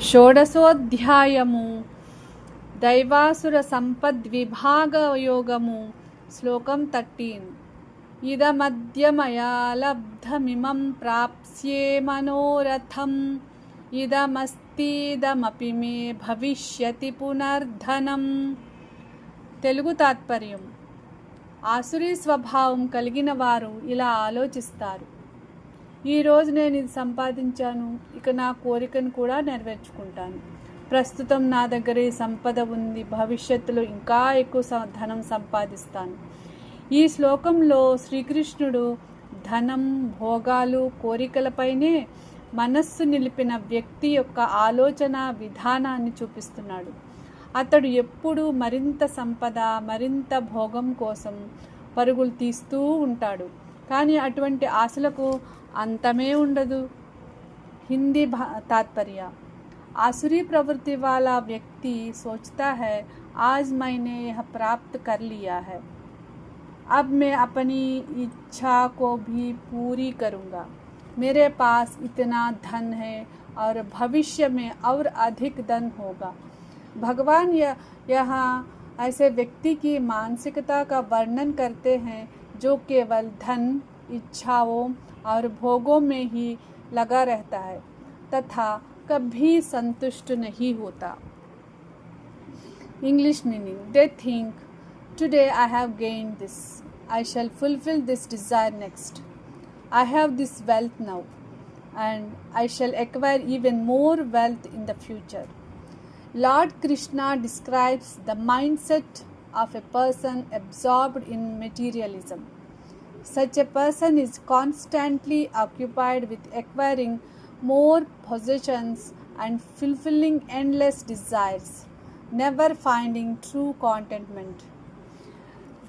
షోడశోధ్యాయము దైవాసుర సంపద్విభాగయోగము శ్లోకం 13. ఇదమద్య మయా లబ్ధమిమం ప్రాప్స్యే మనోరథం ఇదమస్తిదమపి మే భవిష్యతి పునర్ధనం. తెలుగు తాత్పర్యం: ఆసురీ స్వభావం కలిగిన వారు ఇలా ఆలోచిస్తారు: ఈరోజు నేను ఇది సంపాదించాను, ఇక నా కోరికను కూడా నెరవేర్చుకుంటాను. ప్రస్తుతం నా దగ్గర ఈ సంపద ఉంది, భవిష్యత్తులో ఇంకా ఎక్కువ ధనం సంపాదిస్తాను. ఈ శ్లోకంలో శ్రీకృష్ణుడు ధనం, భోగాలు, కోరికలపైనే మనస్సు నిలిపిన వ్యక్తి యొక్క ఆలోచన విధానాన్ని చూపిస్తున్నాడు. అతడు ఎప్పుడూ మరింత సంపద, మరింత భోగం కోసం పరుగులు తీస్తూ ఉంటాడు. కానీ అటువంటి ఆశలకు अंतमे ఉండదు. हिंदी तात्पर्य: आसुरी प्रवृत्ति वाला व्यक्ति सोचता है, आज मैंने यह प्राप्त कर लिया है, अब मैं अपनी इच्छा को भी पूरी करूँगा. मेरे पास इतना धन है और भविष्य में और अधिक धन होगा. भगवान यहाँ ऐसे व्यक्ति की मानसिकता का वर्णन करते हैं जो केवल धन, इच्छाओं और भोगों में ही लगा रहता है तथा कभी संतुष्ट नहीं होता. English meaning: they think, today I have gained this, I shall fulfill this desire next. I have this wealth now and I shall acquire even more wealth in the future. Lord Krishna describes the mindset of a person absorbed in materialism. Such a person is constantly occupied with acquiring more possessions and fulfilling endless desires, never finding true contentment.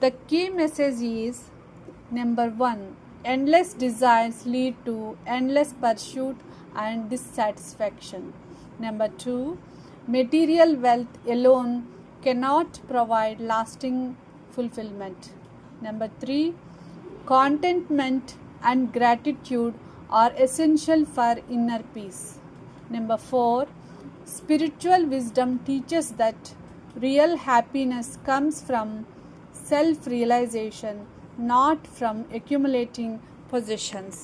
The key message is: number 1, endless desires lead to endless pursuit and dissatisfaction. Number 2, material wealth alone cannot provide lasting fulfillment. Number 3, contentment and gratitude are essential for inner peace. Number 4, spiritual wisdom teaches that real happiness comes from self-realization, not from accumulating possessions.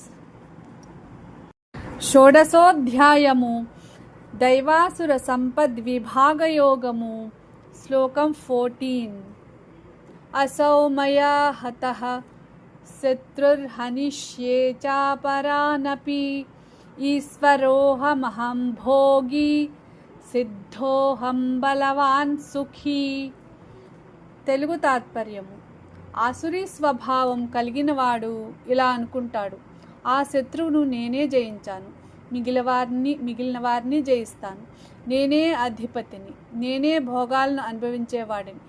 షోడశోధ్యాయము దైవాసుర సంపద్విభాగయోగము శ్లోకం 14. असौ मया हतः शत्रुर्हनिष्ये चापरानपि ఈశ్వరోహమహం భోగి సిద్ధోహం బలవాన్ సుఖీ. తెలుగు తాత్పర్యము: ఆసురీ స్వభావం కలిగినవాడు ఇలా అనుకుంటాడు: ఆ శత్రువును నేనే జయించాను, మిగిలిన వారిని జయిస్తాను, నేనే అధిపతిని, నేనే భోగాలను అనుభవించేవాడిని,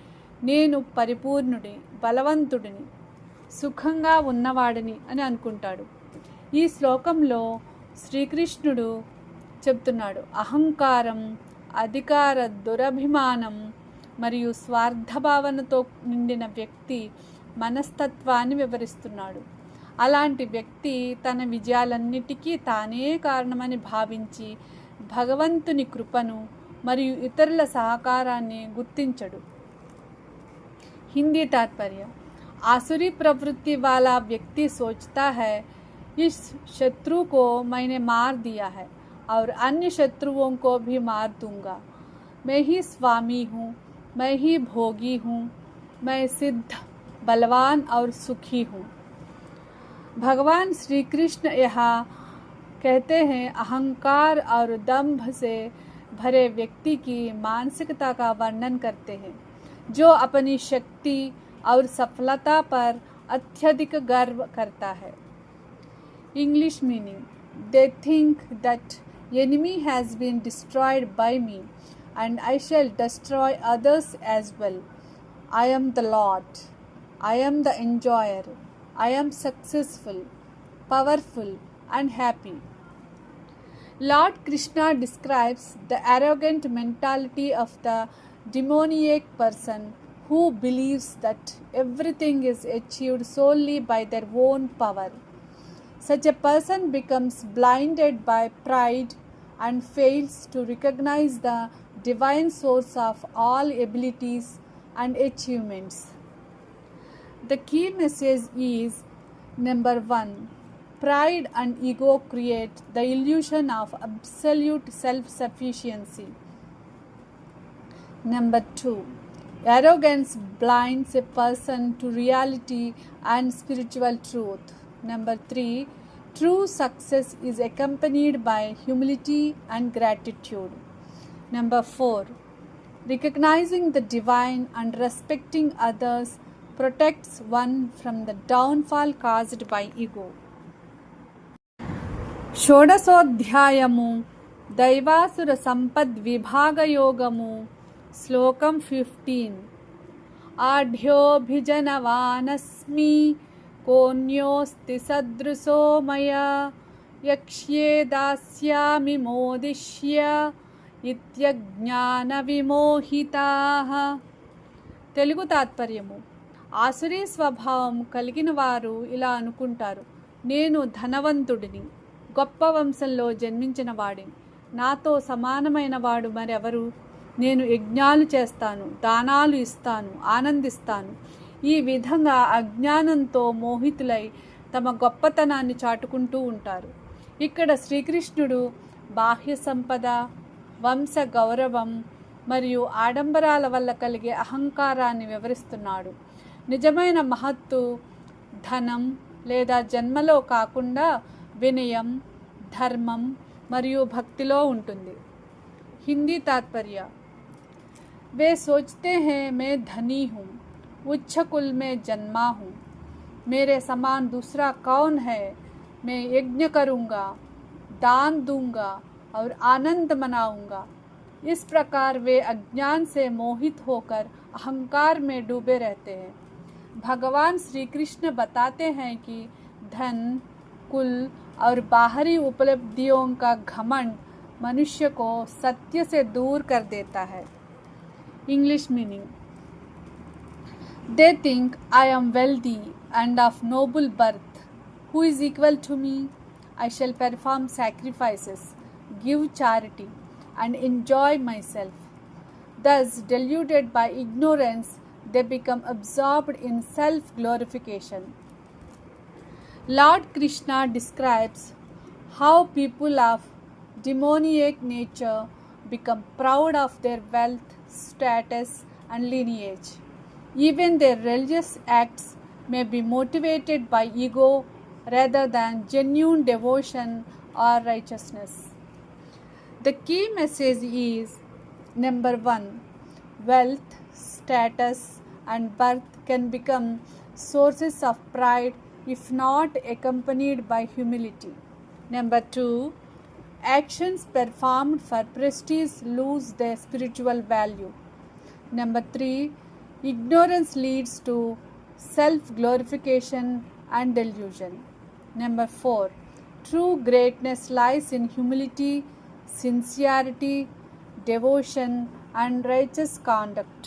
నేను పరిపూర్ణుడిని, బలవంతుడిని, సుఖంగా ఉన్నవాడిని అని అనుకుంటాడు. ఈ శ్లోకంలో శ్రీకృష్ణుడు చెప్తున్నాడు: అహంకారం, అధికార దురభిమానం మరియు స్వార్థభావనతో నిండిన వ్యక్తి మనస్తత్వాన్ని వివరిస్తున్నాడు. అలాంటి వ్యక్తి తన విజయాలన్నిటికీ తానే కారణమని భావించి భగవంతుని కృపను మరియు ఇతరుల సహకారాన్ని గుర్తించడు. హిందీ తాత్పర్య: आसुरी प्रवृत्ति वाला व्यक्ति सोचता है, इस शत्रु को मैंने मार दिया है और अन्य शत्रुओं को भी मार दूंगा. मैं ही स्वामी हूँ, मैं ही भोगी हूँ, मैं सिद्ध, बलवान और सुखी हूँ. भगवान श्री कृष्ण यहाँ कहते हैं, अहंकार और दंभ से भरे व्यक्ति की मानसिकता का वर्णन करते हैं, जो अपनी शक्ति और सफलता पर अत्यधिक गर्व करता है. English meaning: they think that enemy has been destroyed by me and I shall destroy others as well. I am the Lord, I am the enjoyer, I am successful, powerful and happy. Lord Krishna describes the arrogant mentality of the demoniac person who believes that everything is achieved solely by their own power. Such a person becomes blinded by pride and fails to recognize the divine source of all abilities and achievements. The key message is number 1. Pride and ego create the illusion of absolute self-sufficiency. Number 2. Arrogance blinds a person to reality and spiritual truth. Number 3. True success is accompanied by humility and gratitude. Number 4. Recognizing the divine and respecting others protects one from the downfall caused by ego. షోడశోధ్యాయము దైవాసుర సంపద్విభాగయోగము శ్లోకం 15. ఆఢ్యోభిజనవానస్మి కోన్యోస్తి సదృశో మయా యక్ష్యే దాస్యామి మోదిష్య ఇత్యజ్ఞాన విమోహితాః. తెలుగు తాత్పర్యము. ఆసురీ స్వభావం కలిగిన వారు ఇలా అనుకుంటారు, నేను ధనవంతుడిని, గొప్ప వంశంలో జన్మించిన వాడిని, నాతో సమానమైన వాడు మరెవరు? నేను యజ్ఞాలు చేస్తాను, దానాలు ఇస్తాను, ఆనందిస్తాను. ఈ విధంగా అజ్ఞానంతో మోహితులై తమ గొప్పతనాన్ని చాటుకుంటూ ఉంటారు. ఇక్కడ శ్రీకృష్ణుడు బాహ్య సంపద, వంశ గౌరవం మరియు ఆడంబరాల వల్ల కలిగే అహంకారాన్ని వివరిస్తున్నాడు. నిజమైన మహత్తు ధనం లేదా జన్మలో కాకుండా వినయం, ధర్మం మరియు భక్తిలో ఉంటుంది. హిందీ తాత్పర్య. वे सोचते हैं मैं धनी हूँ, उच्च कुल में जन्मा हूँ, मेरे समान दूसरा कौन है, मैं यज्ञ करूँगा, दान दूंगा और आनंद मनाऊंगा. इस प्रकार वे अज्ञान से मोहित होकर अहंकार में डूबे रहते हैं. भगवान श्री कृष्ण बताते हैं कि धन, कुल और बाहरी उपलब्धियों का घमंड मनुष्य को सत्य से दूर कर देता है. English meaning. They think I am wealthy and of noble birth. Who is equal to me? I shall perform sacrifices, give charity, and enjoy myself. Thus, deluded by ignorance, they become absorbed in self-glorification. Lord Krishna describes how people of demoniac nature become proud of their wealth, status, and lineage. Even their religious acts may be motivated by ego rather than genuine devotion or righteousness. The key message is number 1. Wealth, status, and birth can become sources of pride if not accompanied by humility. Number 2. Actions performed for prestige lose their spiritual value. Number 3. Ignorance leads to self-glorification and delusion. Number 4. True greatness lies in humility, sincerity, devotion, and righteous conduct.